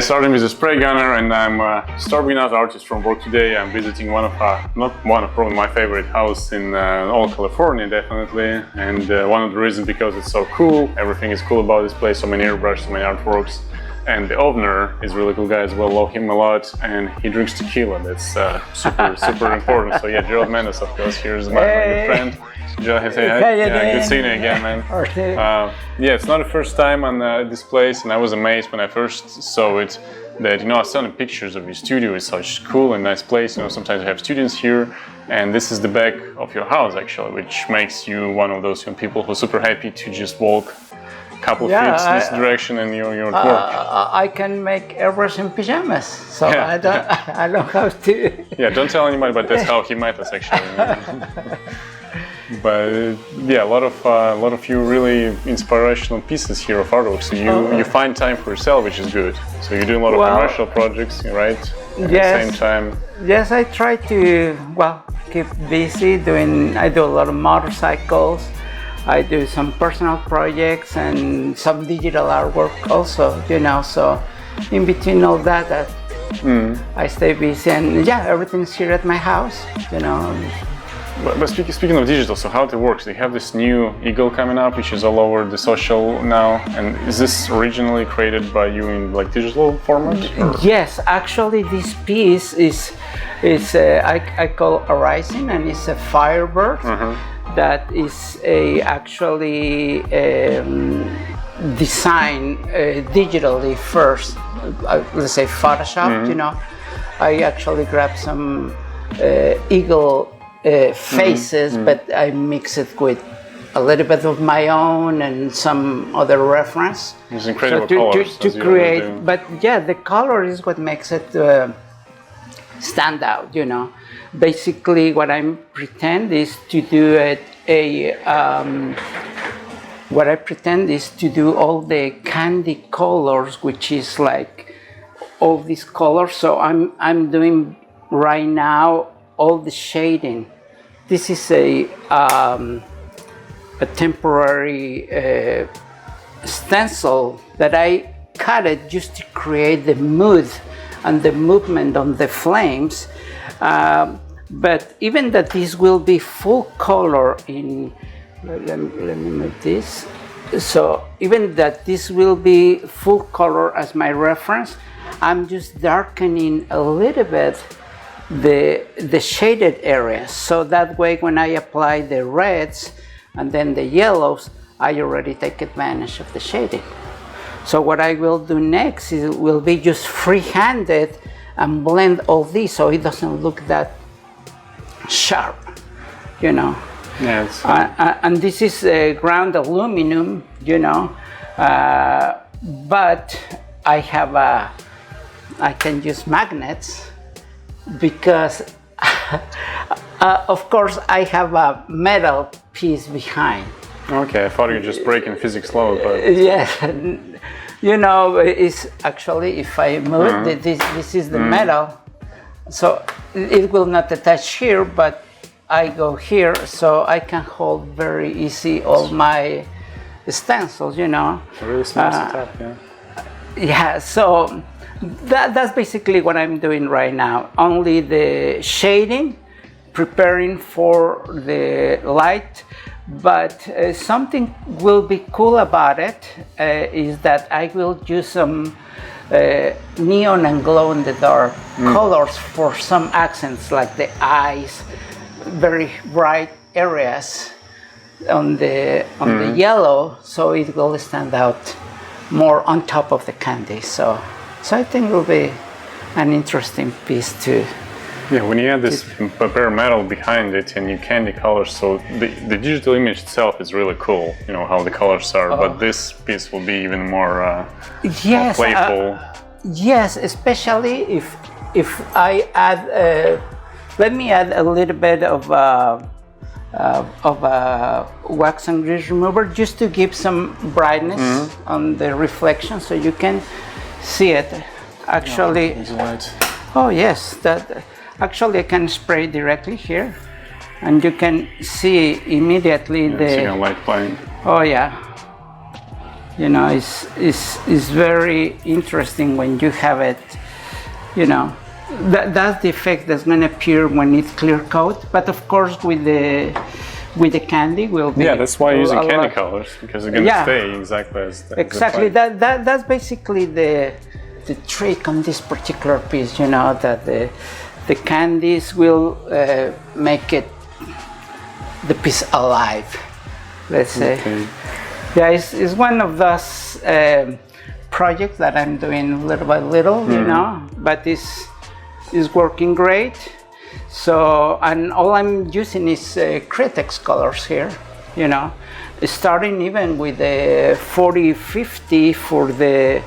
starting with the SprayGunner, and I'm a starving out artist from work today. I'm visiting probably my favorite house in all California, definitely. And one of the reasons because it's so cool. Everything is cool about this place. So many airbrushes, so many artworks. And the owner is a really cool guy as well. Love him a lot, and he drinks tequila. That's super important. So yeah, Gerald Mendez, of course. Here's my good friend. Gerald, say hi. Yeah, good seeing you again, man. Yeah, it's not the first time on this place, and I was amazed when I first saw it. That I saw the pictures of your studio. It's such cool and nice place. Sometimes you have students here, and this is the back of your house actually, which makes you one of those people who's super happy to just walk couple feet this direction and your work. I can make airbrush in pajamas, so yeah. I don't have to. Yeah, don't tell anybody, but that's how he met us actually. But yeah, a lot of you really inspirational pieces here of artwork. So you find time for yourself, which is good. So you do a lot of commercial projects, right? At the same time. Yes, I try to keep busy I do a lot of motorcycles. I do some personal projects and some digital artwork also, so in between all that, I stay busy, and yeah, everything's here at my house, But speaking of digital, so how it works, they have this new eagle coming up, which is all over the social now, and is this originally created by you in digital format? Or? Yes, actually this piece is I call a rising, and it's a firebird. That is actually designed digitally first. Let's say Photoshop. I actually grabbed some eagle faces, but I mix it with a little bit of my own and some other reference. It's incredible colors to create. But yeah, the color is what makes it stand out. Basically, what I pretend is to do all the candy colors, which is like all these colors. So I'm doing right now all the shading. This is a temporary stencil that I cut it just to create the mood and the movement on the flames. But even that this will be full color in, let me move this. So even that this will be full color as my reference, I'm just darkening a little bit the shaded areas. So that way when I apply the reds and then the yellows, I already take advantage of the shading. So what I will do next will be just free-handed and blend all these so it doesn't look that sharp, Yeah, and this is ground aluminum, but I can use magnets because of course I have a metal piece behind. Okay, I thought you were just breaking physics law, but yes. It's actually, if I move it, this is the metal, so it will not attach here, but I go here, so I can hold very easy all my stencils, It really smells the top, yeah. Yeah, so that's basically what I'm doing right now. Only the shading, preparing for the light. But something will be cool about it is that I will use some neon and glow-in-the-dark colors for some accents, like the eyes, very bright areas on the yellow, so it will stand out more on top of the candy. So I think it will be an interesting piece to. Yeah, when you have this bare metal behind it and you candy colors, so the digital image itself is really cool, how the colors are, but this piece will be even more playful. Yes, especially if I add, let me add a little bit of wax and grease remover just to give some brightness on the reflection so you can see it. Actually, oh yes, that. Actually, I can spray directly here, and you can see immediately the light playing. Oh yeah. You know, it's very interesting when you have it. You know, that's the effect that's going to appear when it's clear coat. But of course, with the candy will be. Yeah, that's why you're using candy colors, because they're going to stay exactly as exactly. That's basically the trick on this particular piece. You know, that the candies will make it the piece alive. Let's say. Okay. Yeah, it's one of those projects that I'm doing little by little, you know, but it's working great. So, and all I'm using is Createx colors here, you know, starting even with the 40-50 for the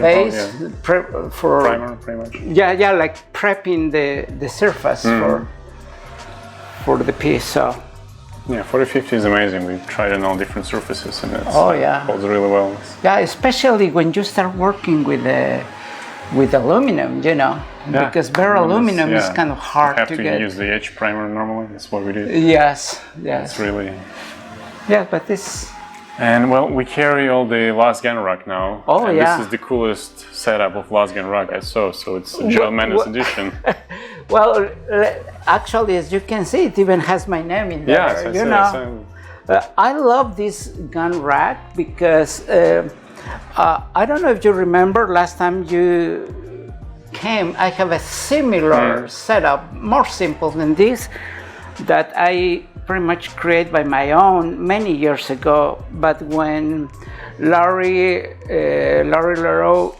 base, for primer, pretty much. Yeah, like prepping the surface for the piece. So. Yeah, 40-50 is amazing. We've tried it on all different surfaces and it holds really well. Yeah, especially when you start working with aluminum, you know, because bare aluminum is kind of hard to get. You have to use the H primer normally. That's what we do. Yes. It's really. Yeah, but this. And well, we carry all the Last Gun rack now. Oh, and yeah. This is the coolest setup of Last Gun rack I saw. So it's a Gerald Mendez edition. Well, actually, as you can see, it even has my name in there. Yes, you know, I love this gun rack because I don't know if you remember last time you came. I have a similar setup, more simple than this, that I pretty much created by my own many years ago. But when Larry Leroux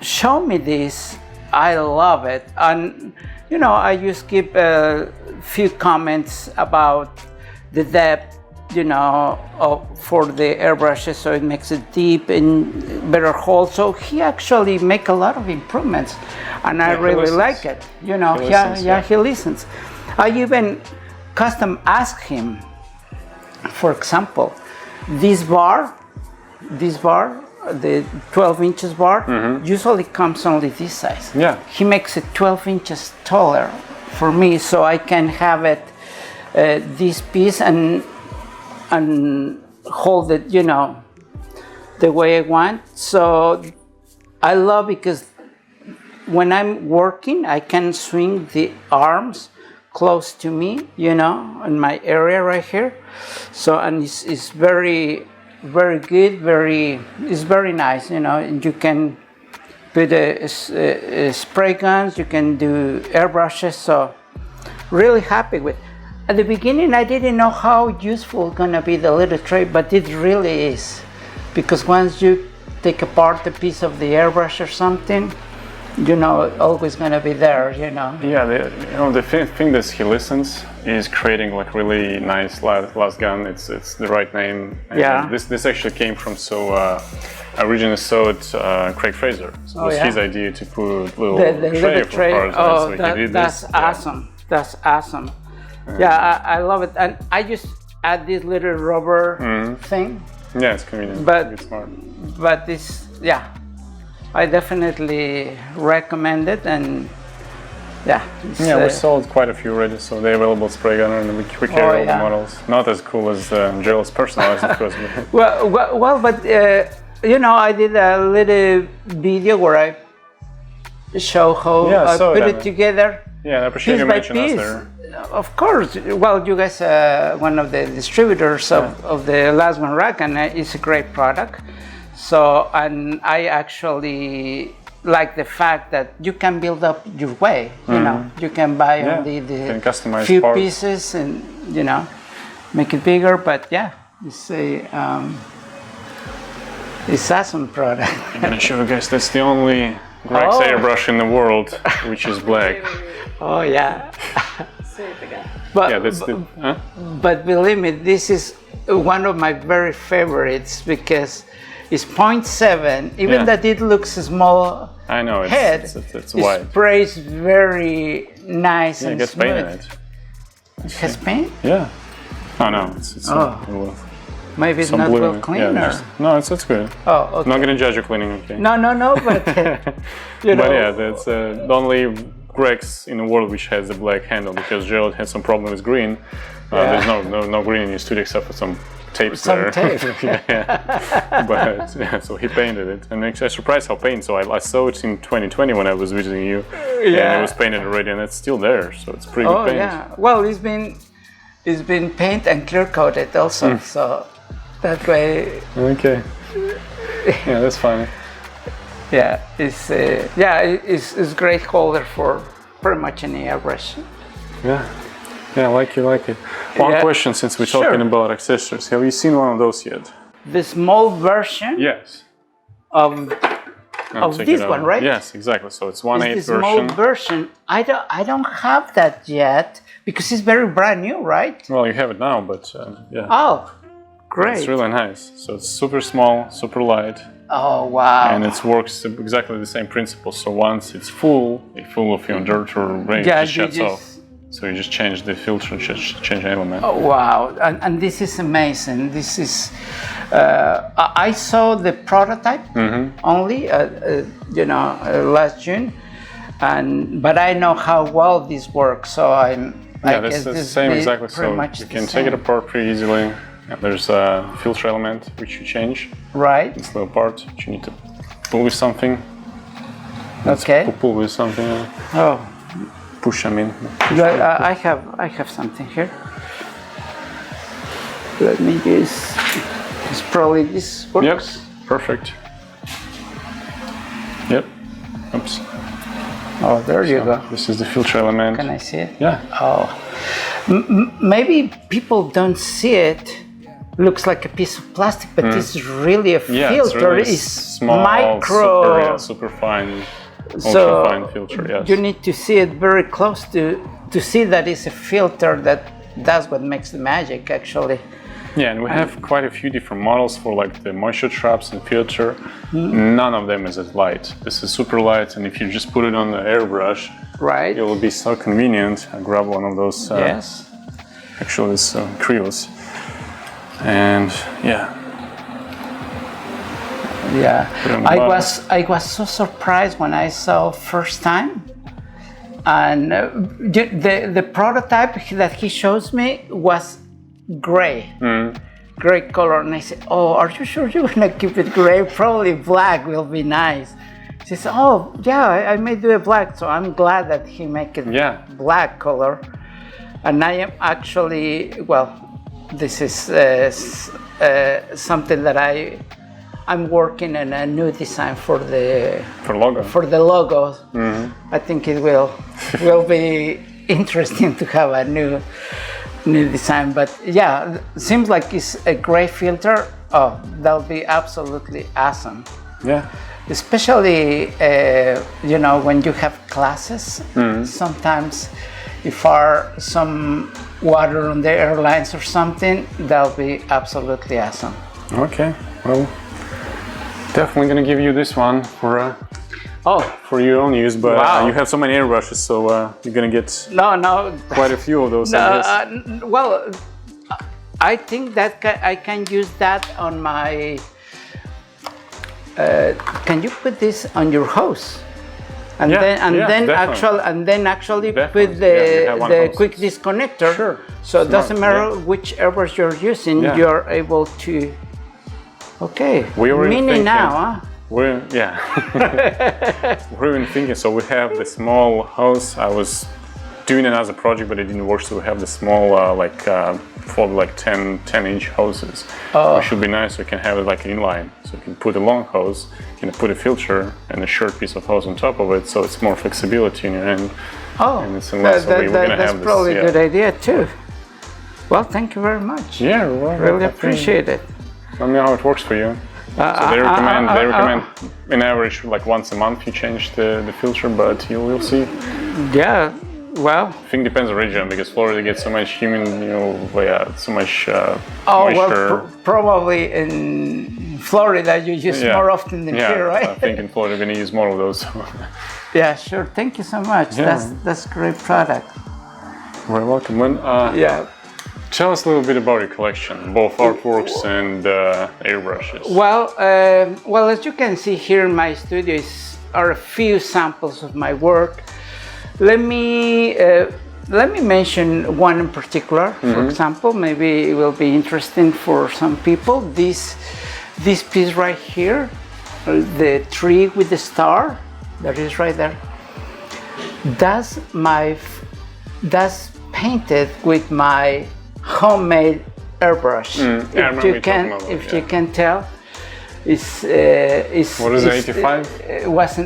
showed me this, I love it. And you know, I just give a few comments about the depth, you know, for the airbrushes, so it makes it deep and better hold. So he actually make a lot of improvements, and I really like it. You know, he listens. I even custom asked him, for example, this bar, the 12 inches bar, usually comes only this size. Yeah. He makes it 12 inches taller for me, so I can have it, this piece, and hold it, you know, the way I want. So I love, because when I'm working, I can swing the arms close to me, you know, in my area right here. So, and it's very good, it's very nice, you know, and you can put spray guns, you can do airbrushes, so really happy with. At the beginning, I didn't know how useful gonna be the little tray, but it really is, because once you take apart a piece of the airbrush or something, you know, it's always gonna be there, you know. Yeah, the thing that he listens is creating like really nice last gun. It's the right name. And this actually came from originally sewed Craig Fraser. So it was his idea to put little tray for parts. So he did that's this. Awesome. That's awesome. Yeah, I love it, and I just add this little rubber thing. Yeah, it's convenient. But it's smart. But this, I definitely recommend it, and we sold quite a few already, so they're available at SprayGunner, and we carry all the models. Not as cool as Gerald's personalized, of course. well, but you know, I did a little video where I show how I put it together. Yeah, I appreciate you mentioning us there. Of course. Well, you guys are one of the distributors of the Last One rack, and it's a great product. So, and I actually like the fact that you can build up your way. You know, you can buy only the few parts. Pieces, and you know, make it bigger. But it's awesome product. I'm gonna show you guys. That's the only Grex airbrush in the world which is black. Oh yeah. But believe me, this is one of my very favorites, because it's 0.7. Even that it looks small. I know it's wide. It sprays very nice and it gets smooth. paint in it. It has paint? Yeah. Oh no, it's maybe it's not well cleaned. No, it's good. Oh, okay. I'm not gonna judge your cleaning, okay? No, but you know. But yeah, that's the only Grex in the world which has the black handle, because Gerald had some problem with green. There's no green in your studio except for some tapes some there. tape. Yeah. But yeah, so he painted it, and actually I was surprised how painted. So I saw it in 2020 when I was visiting you, and it was painted already, and it's still there. So it's pretty good paint. Yeah. Well, it's been paint and clear coated also. So that way. Okay. Yeah, that's funny. Yeah, it's great holder for pretty much any airbrush. Yeah. Yeah, I like it. One question, since we're talking about accessories, have you seen one of those yet? The small version Yes. of this one, right? Yes, exactly. So it's 1/8 the small version. I don't have that yet because it's very brand new, right? Well, you have it now, but yeah. Oh, great. It's really nice. So it's super small, super light. Oh, wow. And it works exactly the same principle. So once it's full of your dirt or rain, it just shuts off. So you just change the filter, just change the element. Oh, wow. And this is amazing. This is, I saw the prototype only, last June. But I know how well this works. So I guess the same exactly. So you can take it apart pretty easily. There's a filter element which you change. Right. This little part which you need to pull with something. Okay. Pull with something. Oh. Push them in. I have something here. Let me use. It's probably this works. Yep. Perfect. Yep. Oops. Oh, there you go. This is the filter element. Can I see it? Yeah. Oh. Maybe people don't see it. Looks like a piece of plastic, but this is really a filter. It's small, micro, super fine, so ultra fine filter. Yes. You need to see it very close to see that it's a filter. That's what makes the magic, actually. Yeah, and we have quite a few different models for like the moisture traps and filter. None of them is as light. This is super light, and if you just put it on the airbrush, right, it will be so convenient. I grab one of those. Yes. Actually, it's Creos. And yeah, I was so surprised when I saw first time, and the prototype that he shows me was gray, gray color, and I said, "Oh, are you sure you wanna keep it gray? Probably black will be nice." She said, "Oh, yeah, I may do it black." So I'm glad that he make it black color, and I am actually This is something that I'm working on a new design for the logo. I think it will be interesting to have a new design. But yeah, seems like it's a gray filter. Oh, that'll be absolutely awesome. Yeah. Especially when you have classes. Sometimes if some water on the airlines or something, that'll be absolutely awesome. Okay, well, definitely gonna give you this one for your own use, but you have so many airbrushes, so you're gonna get quite a few of those. I think that I can use that on my. Can you put this on your hose? And then actually put the quick disconnector. Sure. So it doesn't matter which airbrush you're using, you're able to. Okay. We already Mini now, huh? We're even thinking. So we have the small hose. I was doing it as a project, but it didn't work. So we have the small fold 10-inch hoses. It should be nice. So you can have it like an inline. So you can put a long hose, you can put a filter and a short piece of hose on top of it. So it's more flexibility in your end. Oh, and it's that's probably a good idea too. Well, thank you very much. Yeah, well, really appreciate it. Let me know how it works for you. So they recommend in average like once a month you change the filter, but you'll see. Yeah. Well, I think it depends on region because Florida gets so much humid, so much moisture. Well, probably in Florida you use more often than here, right? I think in Florida we're gonna use more of those. Yeah, sure. Thank you so much. Yeah. That's a great product. You're welcome. Tell us a little bit about your collection, both artworks and airbrushes. Well, as you can see here in my studio are a few samples of my work. Let me let me mention one in particular. For example, maybe it will be interesting for some people. This piece right here, the tree with the star, that is right there. That's painted with my homemade airbrush. If you can tell, it's what is it, 85? It was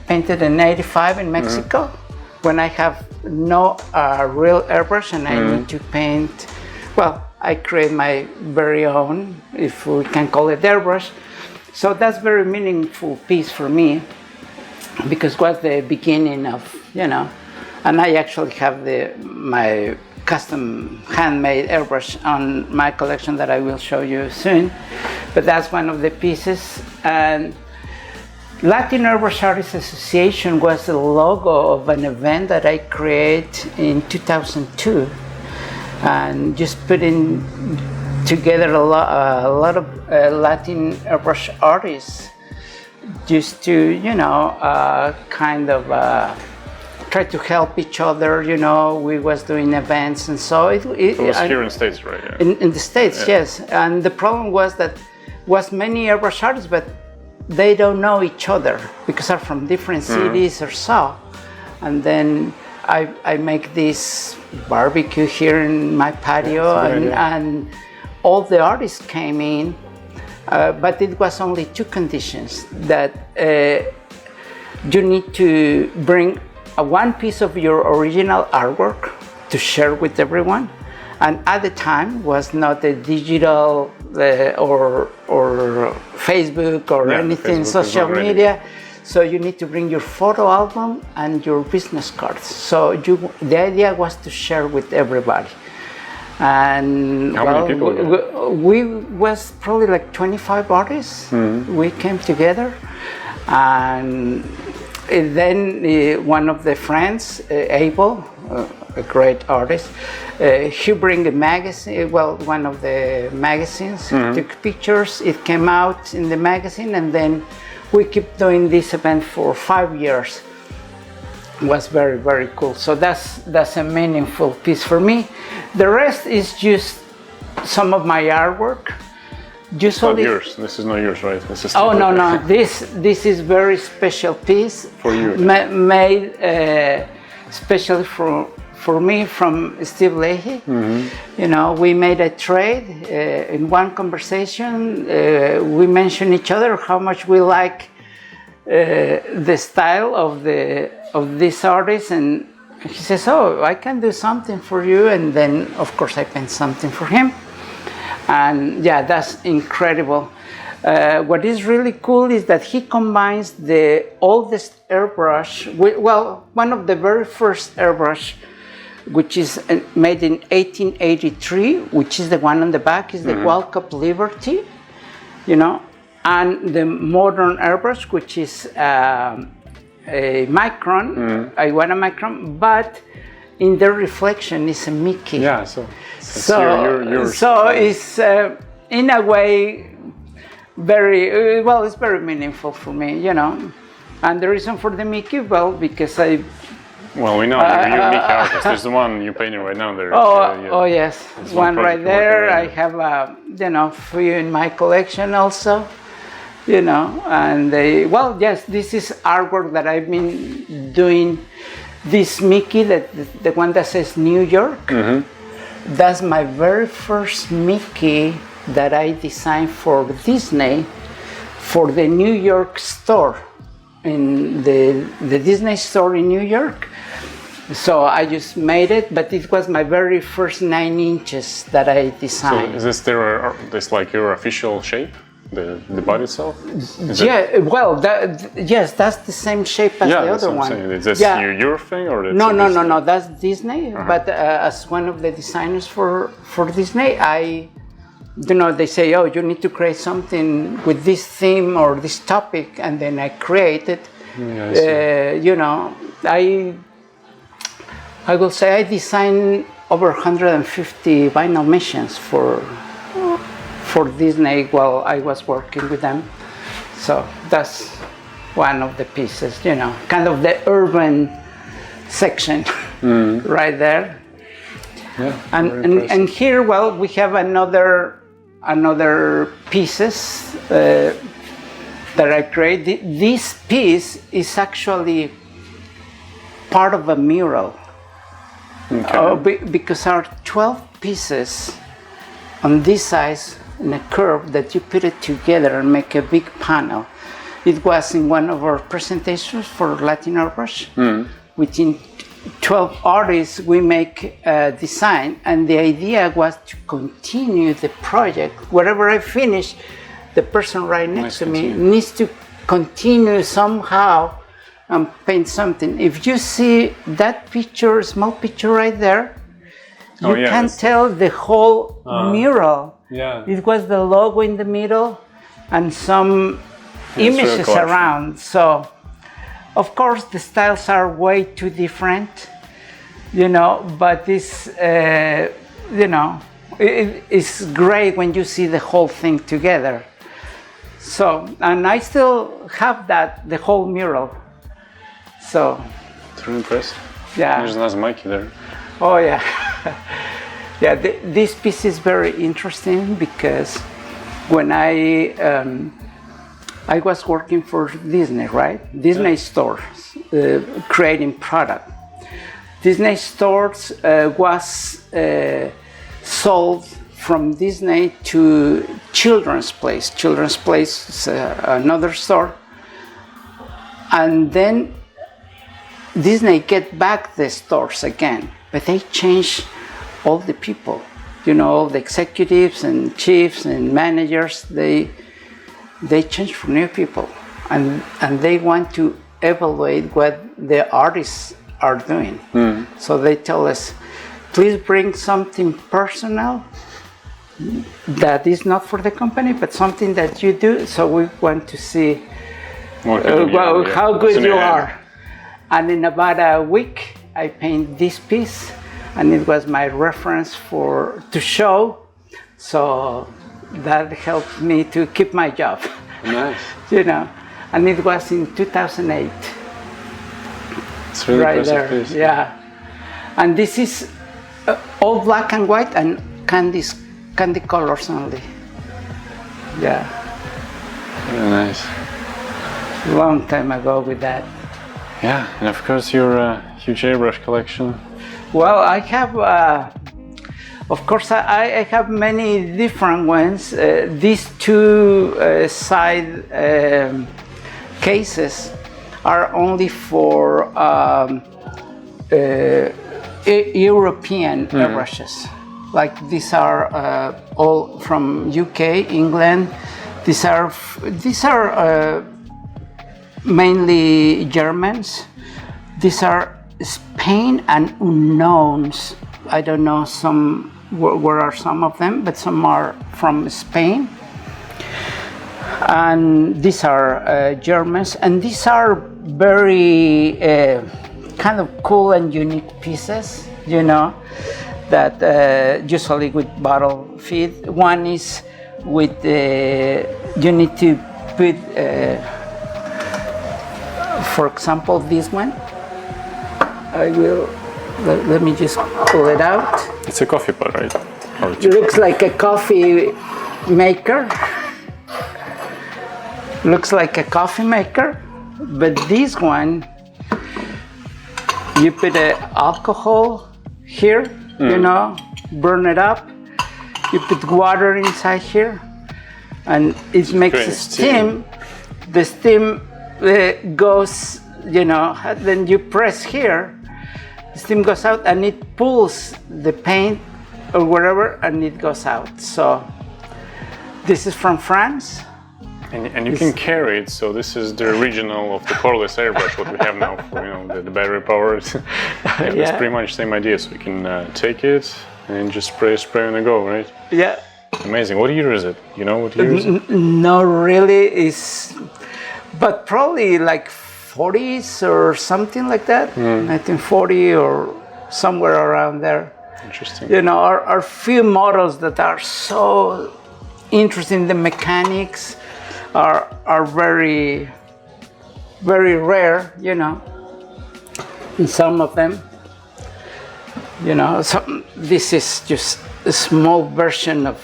painted in 85 in Mexico, when I have no real airbrush and I need to paint. Well, I create my very own, if we can call it airbrush. So that's very meaningful piece for me, because it was the beginning of, you know, and I actually have my custom handmade airbrush on my collection that I will show you soon. But that's one of the pieces. And Latin Airbrush Artists Association was the logo of an event that I created in 2002, and just putting together a lot of Latin airbrush artists, just to, you know, kind of try to help each other. You know, we was doing events, and so it was here in the States, right? Yeah. In the States, yes. And the problem was that was many airbrush artists, but they don't know each other because they're from different cities or so. And then I make this barbecue here in my patio, and all the artists came in, but it was only two conditions: that you need to bring one piece of your original artwork to share with everyone, and at the time was not a digital or Facebook or anything, Facebook, social media. So you need to bring your photo album and your business cards. So the idea was to share with everybody. And how many people? We was probably like 25 artists. We came together, and then one of the friends, Abel, a great artist, he bring a magazine, well, one of the magazines, took pictures, it came out in the magazine, and then we keep doing this event for 5 years. It was very, very cool. So that's a meaningful piece for me. The rest is just some of my artwork. Usually, not yours. This is not yours, right? This is no. This is very special piece for you. Made especially for me from Steve Leahy. You know, we made a trade in one conversation. We mentioned each other how much we like the style of this artist, and he says, "Oh, I can do something for you," and then of course I paint something for him. And yeah, that's incredible. What is really cool is that he combines the oldest airbrush with, well, one of the very first airbrush, which is made in 1883, which is the one on the back, is the World Cup Liberty, you know, and the modern airbrush, which is a micron, I want a micron, but in the reflection is a Mickey. Yeah, so it's in a way very well. It's very meaningful for me, you know. And the reason for the Mickey, well, because well, we know you're Mickey artist. There's the one you painting right now there. Oh yes, one right there. I have you know, few in my collection also, you know. And well, yes, this is artwork that I've been doing. This Mickey, the one that says New York, that's my very first Mickey that I designed for Disney, for the New York store, in the Disney store in New York. So I just made it, but it was my very first 9 inches that I designed. So is this like your official shape? The body itself? Well, yes, that's the same shape as the other one. Is this your thing, or no, that's Disney. But as one of the designers for Disney, you know, they say, oh, you need to create something with this theme or this topic, and then I create it. You know, I will say I designed over 150 vinyl missions for Disney while I was working with them. So that's one of the pieces, you know, kind of the urban section. right there. Yeah, And here, well, we have another pieces that I created. This piece is actually part of a mural. Okay. Because our 12 pieces on this size in a curve that you put it together and make a big panel. It was in one of our presentations for Latin Airbrush. Within 12 artists, we make a design, and the idea was to continue the project. Whatever I finish, the person right next to me needs to continue somehow and paint something. If you see that picture, small picture right there, you can tell the whole mural. Yeah. It was the logo in the middle and some images around. So, of course, the styles are way too different, you know, but this, you know, it's great when you see the whole thing together. So, and I still have that, the whole mural. So. It's really impressive. Yeah. There's a nice Mikey there. Oh, yeah. Yeah, this piece is very interesting because when I was working for Disney, right? Disney stores, creating product. Disney stores was sold from Disney to Children's Place. Children's Place is another store. And then Disney get back the stores again, but they changed all the people, you know, all the executives and chiefs and managers. They change for new people, and they want to evaluate what the artists are doing. So they tell us, please bring something personal that is not for the company, but something that you do. So we want to see how good you are. And in about a week, I paint this piece, and it was my reference to show. So that helped me to keep my job. Nice. You know, and it was in 2008. It's really right there. Piece. Yeah. And this is all black and white and candy colors only. Yeah. Really nice. Long time ago with that. Yeah, and of course your huge airbrush collection. Well, I have, of course, I have many different ones. These two side cases are only for European airbrushes. Like these are all from UK, England. These are mainly Germans. These are Spain and unknowns. I don't know where are some of them, but some are from Spain. And these are Germans, and these are very kind of cool and unique pieces, you know, that usually with bottle feed. One is with you need to put, for example, this one. I will, let me just pull it out. It's a coffee pot, right? It looks like a coffee maker. Looks like a coffee maker, but this one, you put alcohol here, you know, burn it up. You put water inside here, and it makes a steam. The steam goes, you know, then you press here, the steam goes out and it pulls the paint or whatever, and it goes out. So this is from France. And you can carry it, so this is the original of the cordless airbrush, what we have now for, you know, the battery powered. It's pretty much the same idea, so you can take it and just spray and go, right? Yeah. Amazing. What year is it? You know what year is it? No, really, but probably like 40s or something like that, 1940 or somewhere around there. Interesting. You know, are few models that are so interesting. The mechanics are very, very rare, you know, in some of them. You know, so this is just a small version of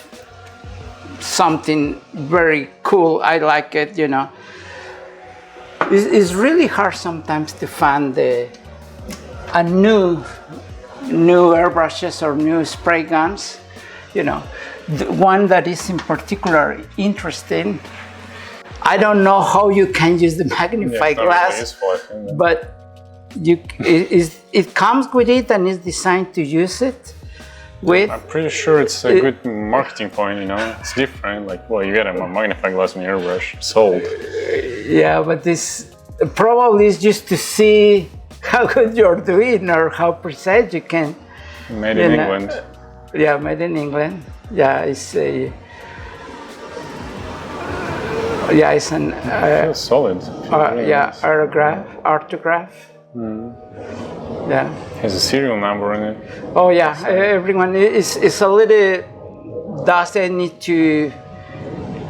something very cool. I like it, you know. It's really hard sometimes to find a new airbrushes or new spray guns, you know. The one that is in particular interesting. I don't know how you can use the magnifying glass, but it comes with it and is designed to use it with. I'm pretty sure it's a good marketing point, you know. It's different, like, well, you get a magnifying glass on your airbrush, sold. Yeah, but this probably is just to see how good you're doing or how precise you can. Made in England. Yeah, made in England. Yeah, it's a. Yeah, it's an. Feels solid. Really yeah, nice. Artograph. Yeah. Has a serial number in it. Oh yeah, everyone is a little dusty. I need to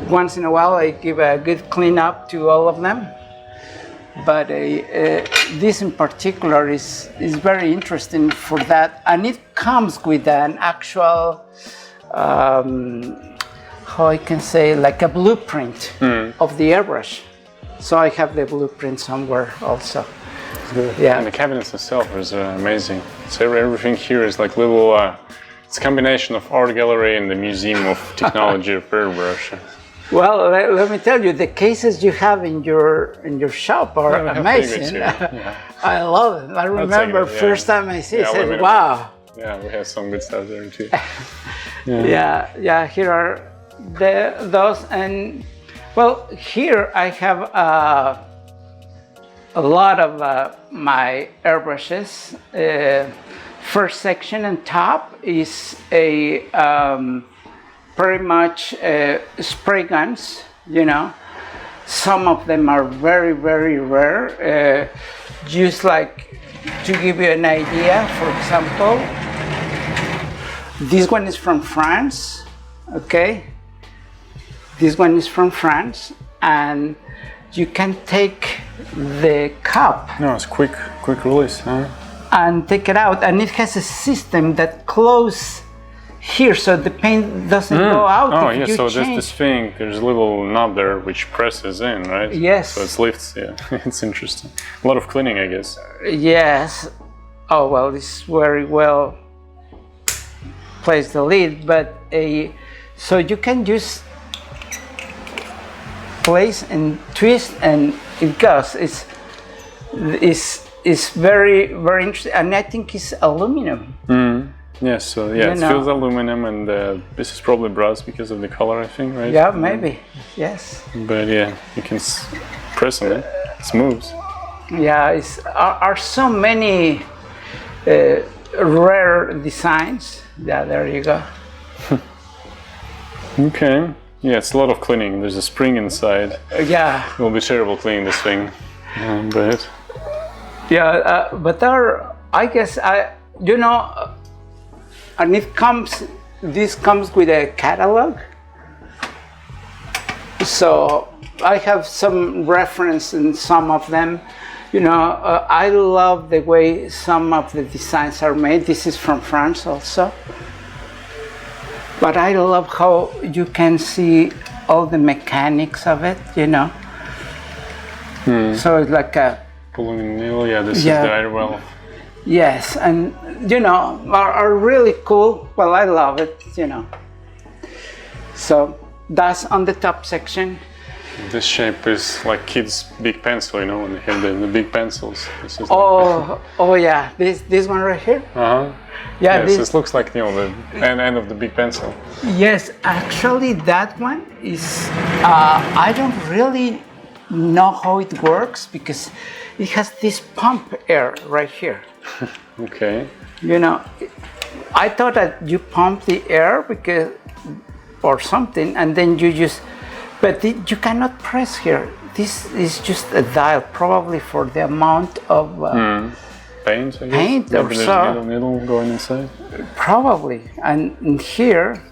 once in a while I give a good clean up to all of them. But this in particular is very interesting for that, and it comes with an actual, how I can say, like a blueprint of the airbrush. So I have the blueprint somewhere also. Good. Yeah. And the cabinets themselves is amazing. So everything here is like little. It's a combination of art gallery and the Museum of Technology of Airbrush. Well, let me tell you, the cases you have in your shop are amazing. Yeah. I love it. I remember first time I see it, I said, wow. Yeah, we have some good stuff there too. Yeah. Here are those, and well, here I have a lot of my airbrushes. First section and top is a pretty much spray guns, you know. Some of them are very, very rare. Just like to give you an idea, for example, this one is from France, okay? This one is from France, and you can take the cup. No, it's quick release, huh? And take it out, and it has a system that closes here, so the paint doesn't go out. Oh, yeah, so there's this thing, there's a little knob there which presses in, right? Yes. So it lifts, yeah. It's interesting. A lot of cleaning, I guess. Yes. Oh, well, it's very well placed the lid, but so you can just place and twist and it goes. It's very, very interesting, and I think it's aluminum. Yes, so yeah, it feels aluminum, and this is probably brass because of the color, I think, right? Yeah, maybe, yes. But yeah, you can press on it, it moves. Yeah, are so many rare designs. Yeah, there you go. Okay, yeah, it's a lot of cleaning. There's a spring inside. Yeah. It will be terrible cleaning this thing, but... Yeah, but I guess, you know, and this comes with a catalog. So I have some reference in some of them. You know, I love the way some of the designs are made. This is from France also. But I love how you can see all the mechanics of it, you know. So it's like a... Pulling nail, yeah, this is the idle. Yes, and you know, are really cool. Well, I love it, you know. So that's on the top section. This shape is like kids' big pencil, you know, when they have the big pencils. This is oh yeah, this one right here. Yeah, yes, this looks like, you know, the end of the big pencil. Yes, actually, that one is. I don't really know how it works because it has this pump air right here. Okay. You know, I thought that you pump the air or something, and then you just, but you cannot press here. This is just a dial, probably for the amount of paint, I guess. Paint or so. Needle going inside. Probably, and here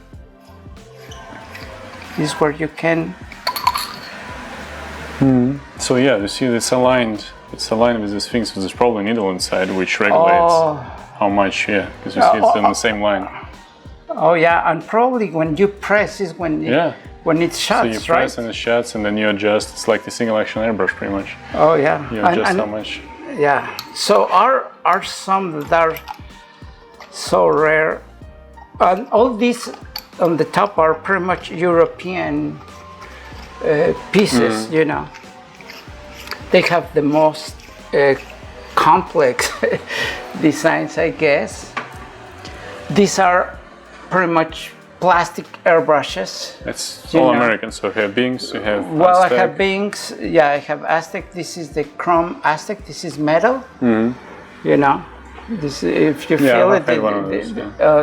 is where you can. So yeah, you see it's aligned. It's aligned with these things, so there's probably a needle inside which regulates. how much, yeah, because you see it's in the same line. Oh yeah, and probably when you press is when it shuts, so you press right? and it shuts, and then you adjust. It's like the single action airbrush, pretty much. Oh yeah. You adjust how much. Yeah. So are some that are so rare, and all these on the top are pretty much European pieces. You know, they have the most complex designs, I guess. These are pretty much plastic airbrushes. It's all American, so you have Binks, you have Well, Aztec. I have Binks, yeah, I have Aztec. This is the chrome Aztec, this is metal. You know, this, if you feel it, one of those,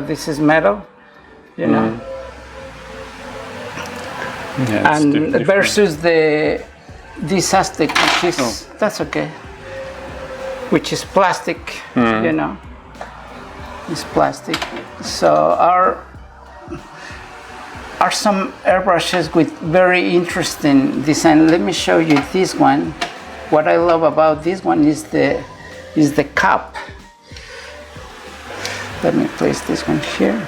this is metal, you know. Yeah, And different. versus this Aztec, which is, that's okay, which is plastic, you know. It's plastic. So are some airbrushes with very interesting design. Let me show you this one. What I love about this one is the cup. Let me place this one here.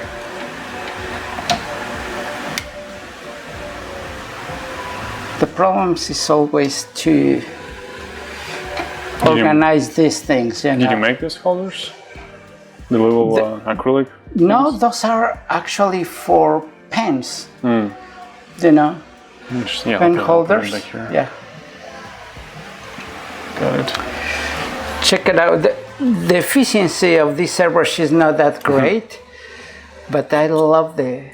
The problem is always to organize these things. You know? Did you make these holders? The little acrylic? No, those are actually for pens. You know, Yeah, pen okay, holders. back here. Yeah. Got it. Check it out. The efficiency of this airbrush is not that great, but I love the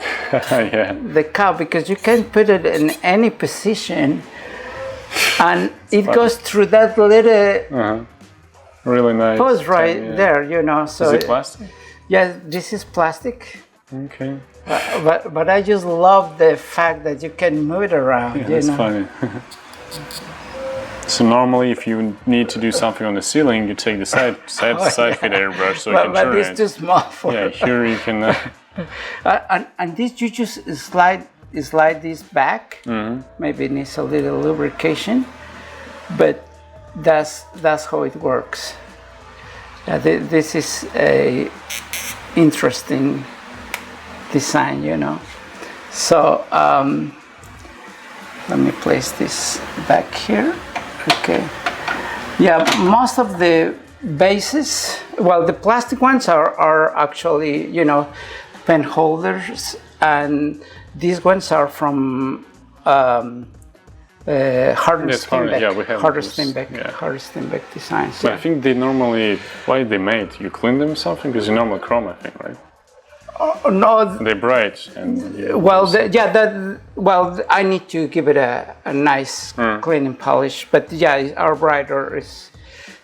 cup because you can put it in any position, and it goes through that little. Really nice. Pose right there, you know. So is it plastic? Yeah, this is plastic. Okay. But I just love the fact that you can move it around. Yeah, you that's know? funny. So normally, if you need to do something on the ceiling, you take the side fit airbrush so you can turn but it's it. too small for Yeah, it. here you can. And this you just slide this back. Maybe it needs a little lubrication, but that's how it works. Yeah, this is a interesting design, you know. So let me place this back here. Okay. Yeah, most of the bases, well, the plastic ones are actually, you know, pen holders, and these ones are from Steenbeck. Yeah, we have Steenbeck designs. But Yeah. I think they normally, why they made? You clean them something because you normally chrome, I think, right? No, They're bright and. I need to give it a nice clean and polish. But yeah, our brighter is,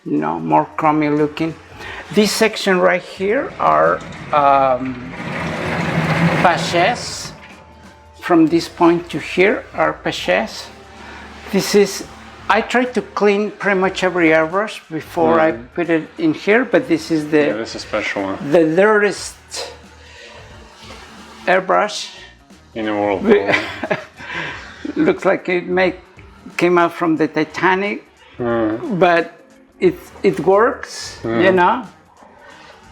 you know, more chromy looking. This section right here are paches. From this point to here are paches. This is, I try to clean pretty much every airbrush before I put it in here, but this is this is a special one. the dirtiest airbrush. In the world. Looks like it came out from the Titanic, but it works, you know.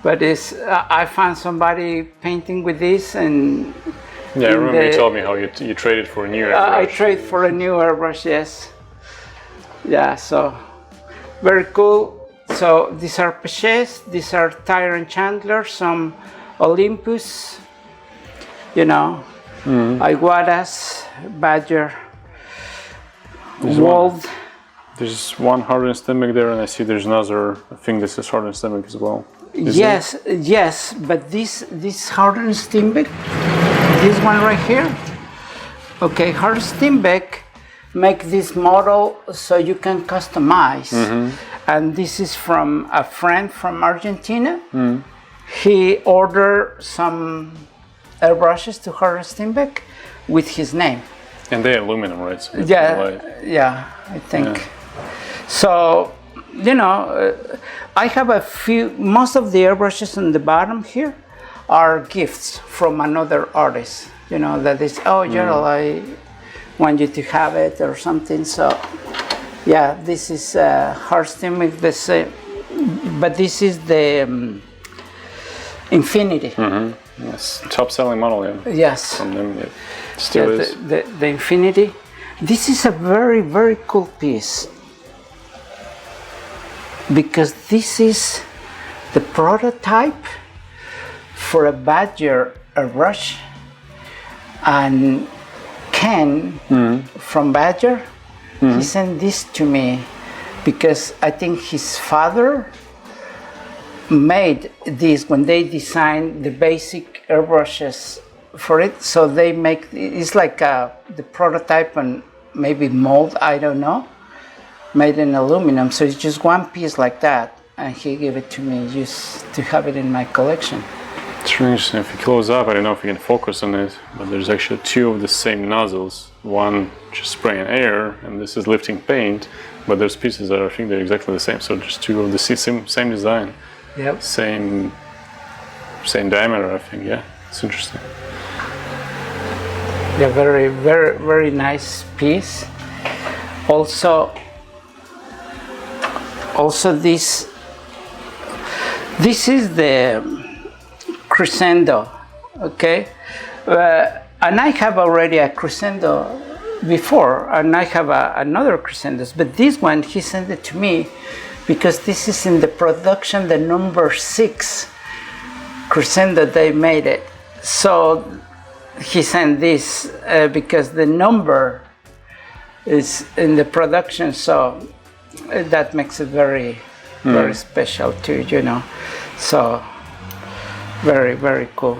But I found somebody painting with this, and yeah, I remember you told me how you traded for a new airbrush. I trade for a new airbrush, yes. Yeah, so very cool. So these are paches, these are Tyrant Chandler, some Olympus, you know, Iguadas, Badger, Wald. There's one hardened Steenbeck there, and I see there's another. I think this is hardened Steenbeck as well. Yes, but this hardened Steenbeck, this one right here. Okay, hardened Steenbeck make this model so you can customize. And this is from a friend from Argentina. He ordered some airbrushes to hardened Steenbeck with his name. And they're aluminum, right? So Yeah, I think. Yeah. So, you know, I have a few, most of the airbrushes on the bottom here are gifts from another artist. You know, that is, oh, Gerald, I want you to have it or something. So, yeah, this is hardened Steenbeck, the same, but this is the Infinity. Yes, top-selling model, yeah. Yes. From them, it still is. The Infinity. This is a very, very cool piece because this is the prototype for a Badger airbrush, and Ken from Badger, he sent this to me because I think his father made this when they designed the basic airbrushes for it. So they make, it's like the prototype and maybe mold, I don't know, made in aluminum. So it's just one piece like that, and he gave it to me just to have it in my collection. It's really interesting. If you close up, I don't know if you can focus on it, but there's actually two of the same nozzles. One just spraying air, and this is lifting paint, but there's pieces that I think they're exactly the same. So just two of the same design. Yep. Same diameter, I think. Yeah, it's interesting. Yeah, very, very, very nice piece. Also this is the crescendo, okay? And I have already a crescendo before, and I have another crescendos, but this one he sent it to me because this is in the production, the number 6 crescendo they made it. So he sent this because the number is in the production, so that makes it very, very special too, you know. So very, very cool.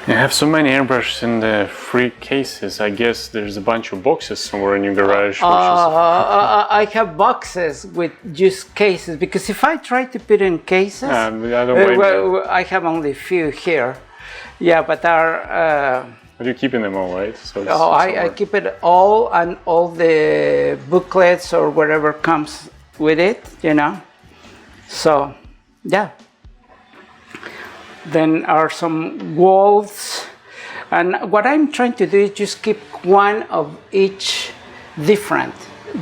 You have so many airbrushes in the free cases. I guess there's a bunch of boxes somewhere in your garage. I have boxes with just cases because if I try to put in cases, I don't I have only a few here. Yeah, but are. But you're keeping them all, right? So I keep it all, and all the booklets or whatever comes with it, you know. So, yeah. Then are some walls, and what I'm trying to do is just keep one of each different.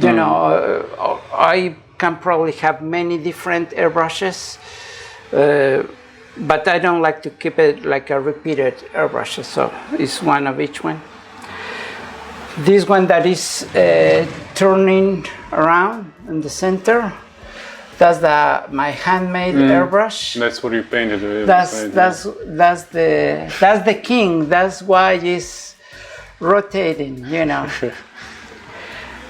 You know, I can probably have many different airbrushes, but I don't like to keep it like a repeated airbrush, so it's one of each one. This one that is turning around in the center, that's my handmade airbrush. That's what you painted with. That's the king. That's why it's rotating, you know.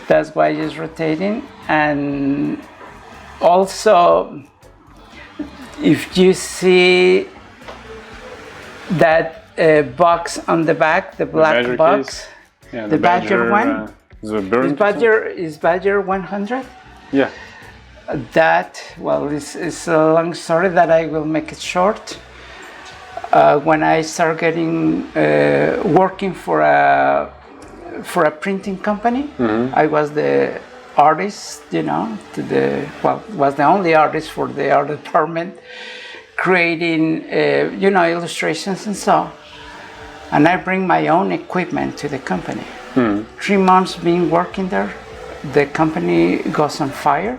That's why it's rotating. And also, if you see that box on the back, the black box, yeah, the Badger one, is Badger 100? Yeah. That, well, it's a long story that I will make it short. When I started getting working for a printing company, I was the artist, you know, was the only artist for the art department, creating, you know, illustrations and so. And I bring my own equipment to the company. 3 months being working there, the company goes on fire,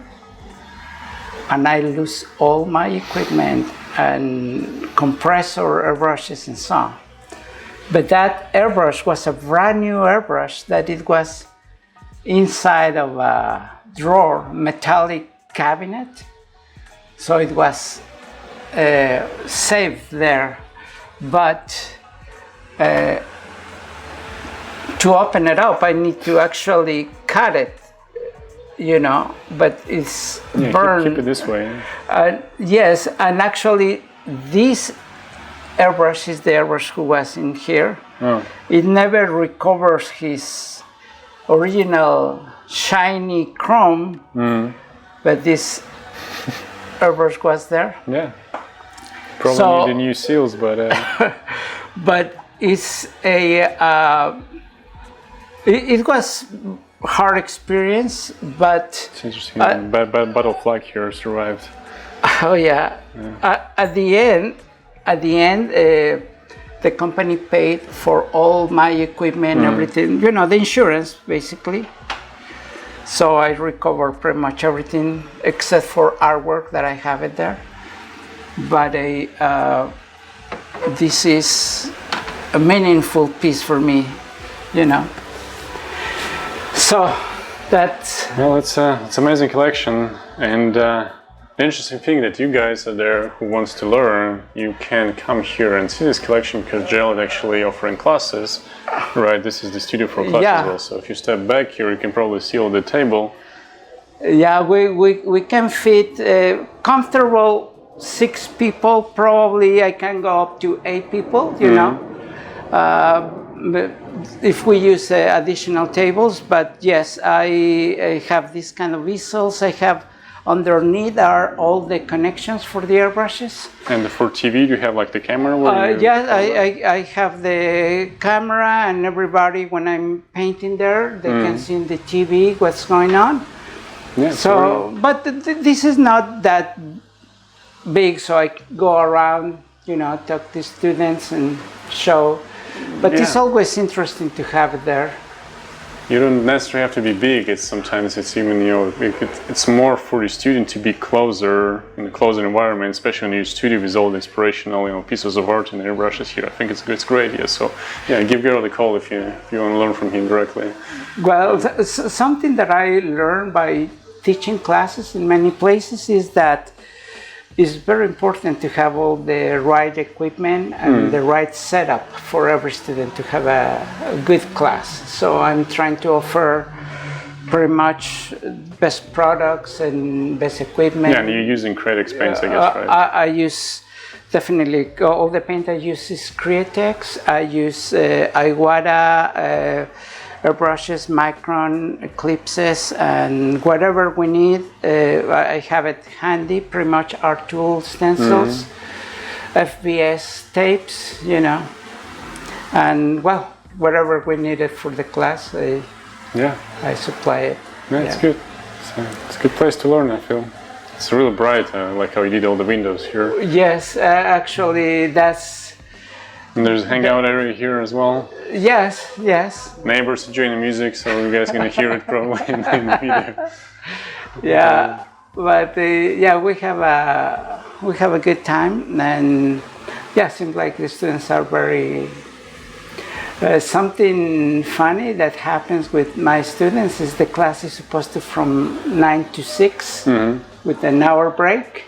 and I lose all my equipment and compressor, airbrushes, and so on. But that airbrush was a brand new airbrush that it was inside of a drawer, metallic cabinet. So it was saved there. But to open it up, I need to actually cut it, you know, but it's burned. Keep it this way. Yes, and actually this airbrush is the airbrush who was in here. It never recovers his original shiny chrome, but this airbrush was there. Yeah, probably need the new seals, but but it's a it was hard experience, but it's interesting. Battle flag here survived. Oh yeah. At the end, the company paid for all my equipment, everything. You know, the insurance basically. So I recovered pretty much everything except for artwork that I have it there. but this is a meaningful piece for me, you know. So that's... Well, it's an amazing collection, and the interesting thing that you guys are there who wants to learn, you can come here and see this collection because Gerald actually offering classes, right? This is the studio for classes Yeah. also. If you step back here, you can probably see all the table. Yeah, we can fit comfortable 6 people. Probably I can go up to 8 people, you know, if we use additional tables. But yes, I have this kind of easels. I have underneath are all the connections for the airbrushes. And for TV, do you have like the camera? Yes, I have the camera, and everybody, when I'm painting there, they can see in the TV what's going on. Yeah, so, but this is not that big, so I go around, you know, talk to students and show. But it's always interesting to have it there. You don't necessarily have to be big. Sometimes it's even, you know, it's more for the student to be closer in a closer environment, especially in your studio with all the inspirational, you know, pieces of art and airbrushes here. I think it's great here. So yeah, give Gerald a call if you want to learn from him directly. Well, something that I learned by teaching classes in many places is that it's very important to have all the right equipment and the right setup for every student to have a good class. So I'm trying to offer pretty much best products and best equipment. Yeah, and you're using Createx paints, I guess, right? I use definitely all the paint I use is Createx. I use Iwata, Airbrushes, Micron, Eclipses, and whatever we need. I have it handy, pretty much art tool stencils, FBS tapes, you know, and well, whatever we needed for the class, I supply it. Yeah, it's good. It's a good place to learn, I feel. It's really bright, like how you did all the windows here. Yes, actually, that's... And there's a hangout area here as well. Yes, yes. Neighbors enjoying the music, so you guys are gonna hear it probably in the video. Yeah, but yeah, we have a good time, and yeah, seems like the students are very. Something funny that happens with my students is the class is supposed to from 9 to 6 with an hour break,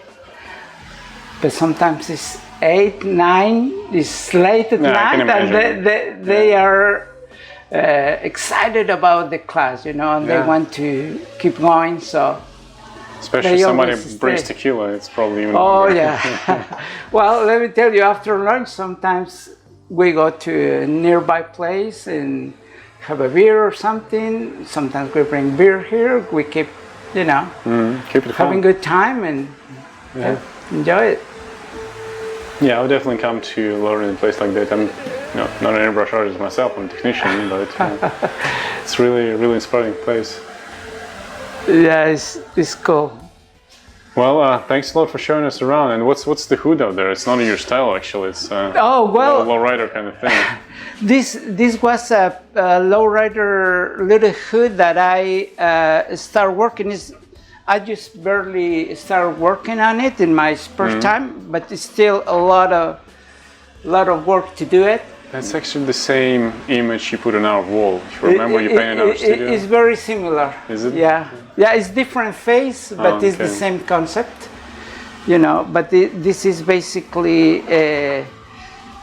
but sometimes it's 8, 9, it's late at night, and they are excited about the class, you know, and they want to keep going, so. Especially if somebody brings tequila, it's probably even longer. Yeah. Well, let me tell you, after lunch, sometimes we go to a nearby place and have a beer or something. Sometimes we bring beer here. We keep, you know, having good time and enjoy it. Yeah, I would definitely come to learn in a place like that. I'm not an airbrush artist myself, I'm a technician, but it's really a really inspiring place. Yeah, it's cool. Well, thanks a lot for showing us around. And what's the hood out there? It's not in your style, actually. It's lowrider kind of thing. This was a lowrider little hood that I started working. I just barely started working on it in my spare time, but it's still a lot of work to do it. That's actually the same image you put on our wall. If you remember, you painted our studio. It's very similar. Is it? Yeah, it's different face, but it's the same concept. You know, but this is basically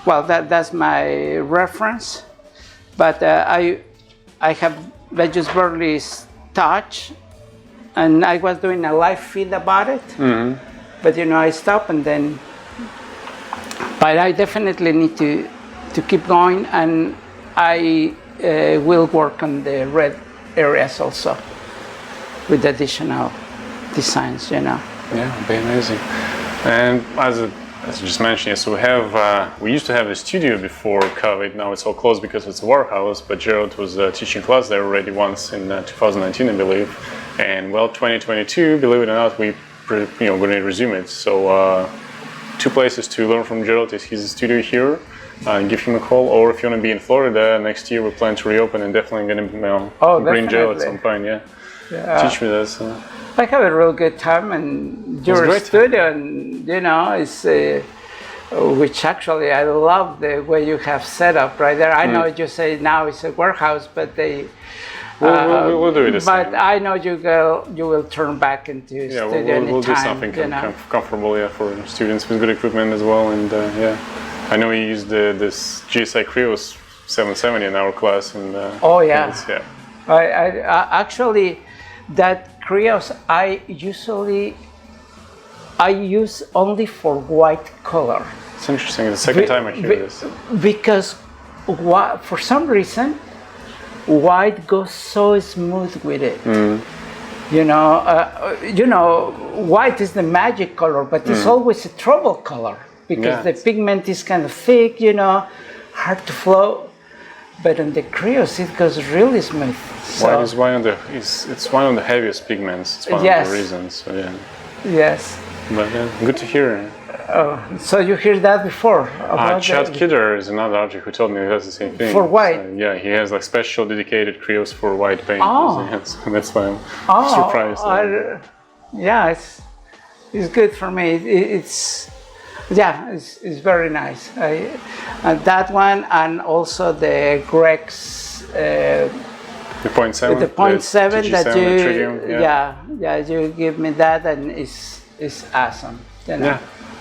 that's my reference. But I just barely touch. And I was doing a live feed about it, but you know, I stopped and then. But I definitely need to keep going, and I will work on the red areas also with additional designs, you know. Yeah, it'd be amazing. And as I just mentioned, so we used to have a studio before COVID. Now it's all closed because it's a warehouse. But Gerald was teaching class there already once in 2019, I believe. And well, 2022, believe it or not, we're going to resume it. So 2 places to learn from Gerald is his studio here. Give him a call, or if you want to be in Florida next year, we plan to reopen and definitely going to bring Gerald at some point. Yeah. teach me this. I have a real good time in your studio, and you know, it's which actually I love the way you have set up right there. I know you say now it's a warehouse, but they. We'll do it the same. But I know you will turn back into a studio anytime. We'll do something comfortable, for students with good equipment as well. And I know you used this GSI Creos 770 in our class. And I actually that Creos I use only for white color. It's interesting. It's the second time I hear this. Because for some reason, white goes so smooth with it. You know, white is the magic color, but it's always a trouble color because the pigment is kind of thick, you know, hard to flow. But on the Creos, it goes really smooth. White is one of the heaviest pigments. It's one of the reasons. So Yes. But good to hear. So you hear that before? Chad Kidder is another artist who told me he has the same thing. For white? So, he has like special dedicated Creos for white paint. So that's why I'm surprised. It's good for me. It's very nice. And that one, and also the Grex. The 0.7. The 0.7 that you. Tritium, you give me that, and it's awesome. You know? Yeah.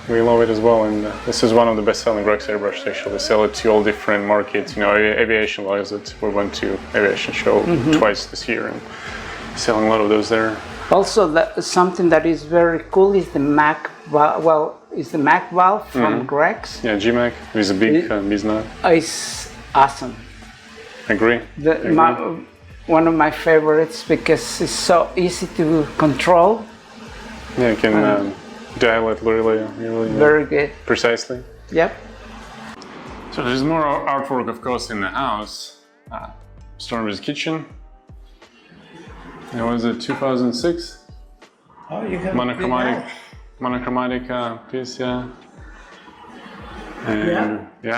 We love it as well, and this is one of the best-selling Grex airbrushes. Actually, they sell it to all different markets. You know, aviation loves it. We went to aviation show twice this year, and selling a lot of those there. Also, something that is very cool is the Mac. Is the Mac valve from Grex? Yeah, GMAC with a big biznut. It's awesome. Agree. One of my favorites because it's so easy to control. Yeah, you can. Dial it really very good. Precisely. Yep. So there's more artwork, of course, in the house. Stormy's kitchen. It was a 2006. Oh, you have monochromatic piece, And you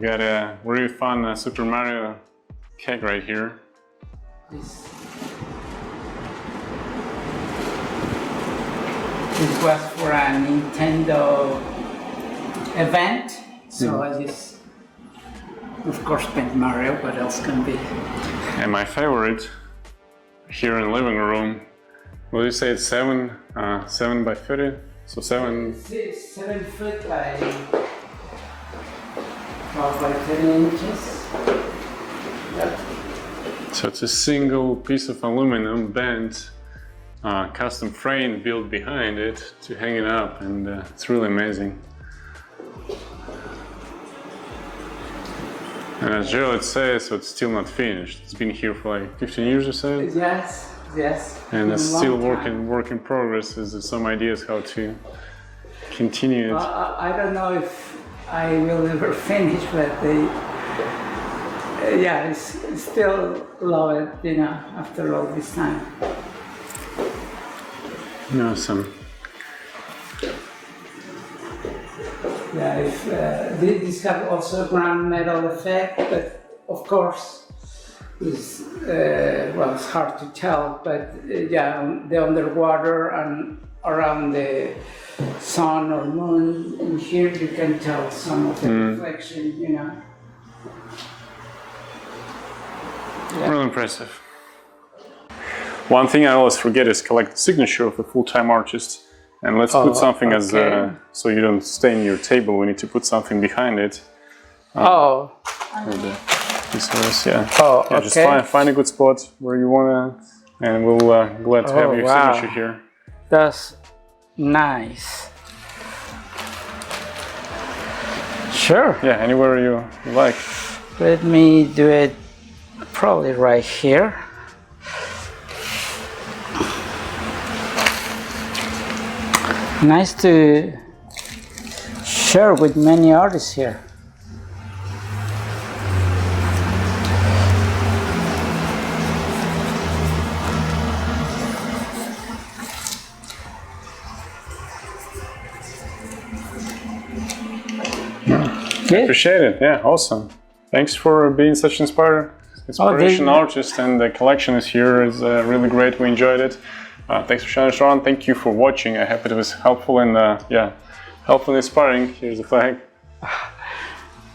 got a really fun Super Mario keg right here. This was for a Nintendo event, so I just, of course, paint Mario. What else can be? And my favorite here in the living room. Will you say it's 7 by 30? So 7 foot by 12 by 30 inches. Yep. So it's a single piece of aluminum bent. Custom frame built behind it to hang it up, and it's really amazing. And as Gerald says, so it's still not finished. It's been here for like 15 years or so. Yes. And it's still work in progress. There's some ideas how to continue it. I don't know if I will ever finish, but it's still love it, you know, after all this time. Awesome. These have also ground metal effect, but of course, it's hard to tell. But the underwater and around the sun or moon, in here you can tell some of the reflection, you know. Really impressive. One thing I always forget is collect the signature of a full-time artist. And let's put something as so you don't stain your table. We need to put something behind it. Just find a good spot where you wanna, and we'll glad to have your signature here. That's nice. Sure. Yeah, anywhere you like. Let me do it probably right here. Nice to share with many artists here. Appreciate it. Yeah, awesome. Thanks for being such inspired inspiration artist, and the collection is here. It's really great. We enjoyed it. Thanks for sharing this around. Thank you for watching. I hope it was helpful and helpful and inspiring. Here's the flag.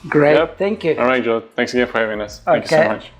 Great. Yep. Thank you. All right, Joe. Thanks again for having us. Thank you so much.